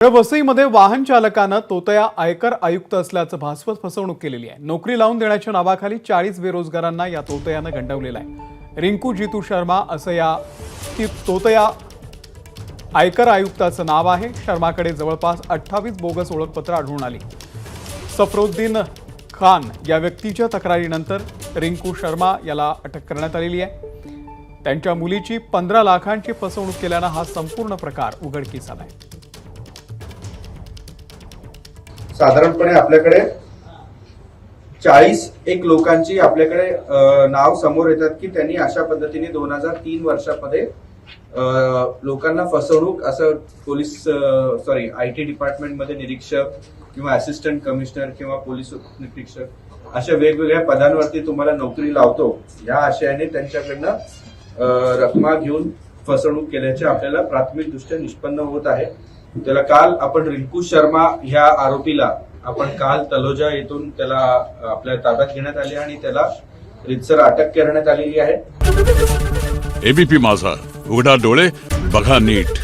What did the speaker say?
वसईमध्ये वाहन चालकानं तोतया आयकर आयुक्त असल्याचं भासवत फसवणूक केलेली आहे। नोकरी लावून देण्याच्या नावाखाली 40 बेरोजगारांना या तोतयानं गंडवलेलं आहे। रिंकू जितू शर्मा असं या तोतया आयकर आयुक्ताचं नाव आहे। शर्माकडे जवळपास 28 बोगस ओळखपत्र आढळून आली। सफरोद्दीन खान या व्यक्तीच्या तक्रारीनंतर रिंकू शर्मा याला अटक करण्यात आलेली आहे। त्यांच्या मुलीची 15 लाखांची फसवणूक केल्यानं हा संपूर्ण प्रकार उघडकीस आलाय। साधारणपणे आपल्याकडे 40 लोकांची आपल्याकडे नाव समोर येतात की त्यांनी अशा पद्धतीने 2003 वर्षामध्ये लोकांना फसवणूक असं पोलीस आयटी डिपार्टमेंट मध्ये निरीक्षक किंवा असिस्टंट कमिशनर किंवा पोलीस निरीक्षक अशा वेगवेगळ्या पदांवरती तुम्हाला नोकरी लावतो या आशयाने त्यांच्याकडनं रकमा घेऊन फसवणूक केल्याचे आपल्याला प्राथमिक दृष्ट्या निष्पन्न होत आहे। त्याला काल आपण रिंकू शर्मा ह्या आरोपीला आपण काल तलोजा येथून त्याला आपल्या ताब्यात घेण्यात आले आणि त्याला रितसर अटक करण्यात आलेली आहे। एबीपी माझा, उघडा डोळे बघा नीट।